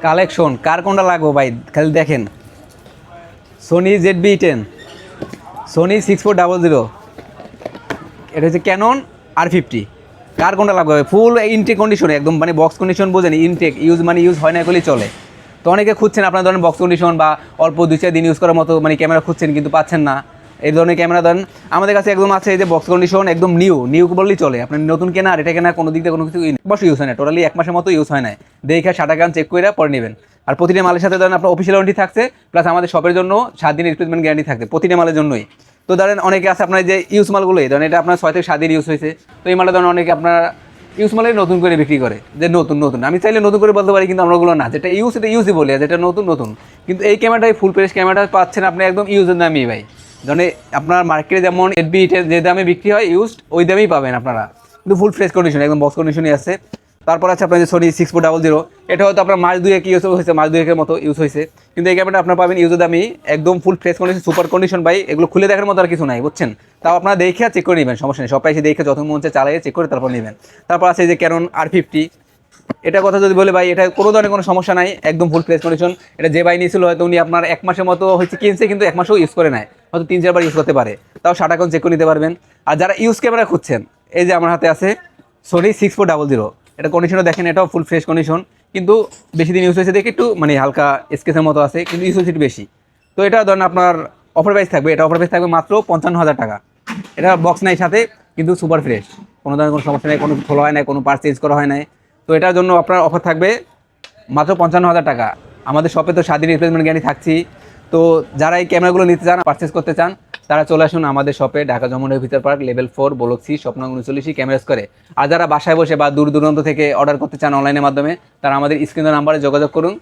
Collection কার কোনটা লাগবে ভাই খালি দেখেন। সোনি ZV-10, সোনি 6400, এটা হচ্ছে ক্যানন R50। কার কোনটা লাগবে ভাই? ফুল ইনটেক কন্ডিশনে একদম, মানে বক্স কন্ডিশন বোঝেন, ইনটেক ইউজ মানে ইউজ হয় না বলেই চলে। তো অনেকে খুঁজছেন আপনার ধরেন বক্স কন্ডিশন বা অল্প 2-4 দিন ইউজ করার মতো মানে ক্যামেরা খুঁজছেন কিন্তু পাচ্ছেন না। এই ধরনের ক্যামেরা দেন আমাদের কাছে একদম আছে, এই যে বক্স কন্ডিশন একদম নিউ বললেই চলে। আপনার নতুন কেনা আর এটা কেনা কোনো দিক দিয়ে কোনো কিছু অবশ্যই ইউজ হয় না, টোটালি 1 মাসের মতো ইউজ হয় না। দেখে 60 গ্রাম চেক করে পরে নেবেন। আর প্রতিটা মালের সাথে ধরেন আপনার অফিসিয়াল ওয়ারেন্টি থাকছে, প্লাস আমাদের শপের জন্য 7 দিনের রিপ্লেসমেন্ট গ্যারান্টি থাকছে প্রতিটা মালের জন্যই। তো ধরেন অনেকে আছে আপনার যে ইউজ মালগুলোই ধরেন এটা আপনার 6 থেকে 7 দিন ইউজ হয়েছে, তো এই মালটা ধরেন অনেকে আপনার ইউজ মালে নতুন করে বিক্রি করে, যে নতুন আমি চাইলে নতুন করে বলতে পারি, কিন্তু আমরা ওগুলো না, যেটা ইউজ এটা ইউজই বলি, যেটা নতুন। কিন্তু এই ক্যামেরাটাই ফুল ফ্রেশ ক্যামেরাটা পাচ্ছেন আপনি একদম ইউজের দামই ভাই। ধরেন আপনার মার্কেটে যেমন ZV-10 যে দামে বিক্রি হয় ইউজড, ওই দামেই পাবেন আপনারা, কিন্তু ফুল ফ্রেশ কন্ডিশন একদম বক্স কন্ডিশনই আছে। তারপর আছে আপনার যে সোনি 6400, এটা হয়তো আপনার মাস 2 ইউজ হয়েছে, মাস 2 মতো ইউজ হয়েছে, কিন্তু এই ক্যামেরাটা আপনার পাবেন ইউজের দামই একদম full fresh condition, super condition ভাই। এগুলো খুলে দেখার মতো আর কিছু নাই, বুঝছেন? তাও আপনারা দেখে চেক করে নেবেন, সমস্যা নেই, সব এসে দেখে যত মন চায় চালিয়ে চেক করে তারপর নেবেন। তারপর আছে যে ক্যানন R50, এটা কথা যদি বলে ভাই, এটা কোনো ধরনের কোনো সমস্যা নাই, একদম ফুল ফ্রেশ কন্ডিশন। এটা যে ভাই নিয়েছিল হয়তো উনি আপনার 1 মাসের মতো হয়েছে কিনছে, কিন্তু 1 মাসও ইউজ করে নেয়, হয়তো 3-4 বার ইউজ করতে পারে, তাও 60 এখন চেক করে নিতে পারবেন। আর যারা ইউজ ক্যামেরা খুঁজছেন, এই যে আমার হাতে আছে সোনি 6400, এটা কন্ডিশনও দেখেন, এটাও ফুল ফ্রেশ কন্ডিশন, কিন্তু বেশি দিন ইউজ হয়েছে দেখে একটু মানে হালকা স্কেচের মতো আছে, কিন্তু ইউজ হয়েছে একটু বেশি। তো এটা ধরেন আপনার অফার প্রাইস থাকবে, এটা অফার প্রাইস থাকবে মাত্র 55,000 টাকা। এটা বক্স নাই সাথে, কিন্তু সুপার ফ্রেশ, কোনো ধরনের কোনো সমস্যা নেই, কোনো খোলা হয় না, কোনো পার্ট চেঞ্জ করা হয় নাই। তো এটার জন্য আপনার অফার থাকবে মাত্র 55,000 টাকা। আমাদের শপে তো 7 দিন রিপ্লেসমেন্ট গ্যারান্টি থাকছি। তো যারা এই ক্যামেরাগুলো নিতে চান, পারচেস করতে চান, তারা চলে আসুন আমাদের শপে, Dhaka Jamuna future park, level 4, block C, Swapno 39 cameras করে। আর যারা বাসায় বসে বা দূর দূরান্ত থেকে অর্ডার করতে চান অনলাইনের মাধ্যমে, তারা আমাদের স্ক্রিনের নাম্বারে যোগাযোগ করুন।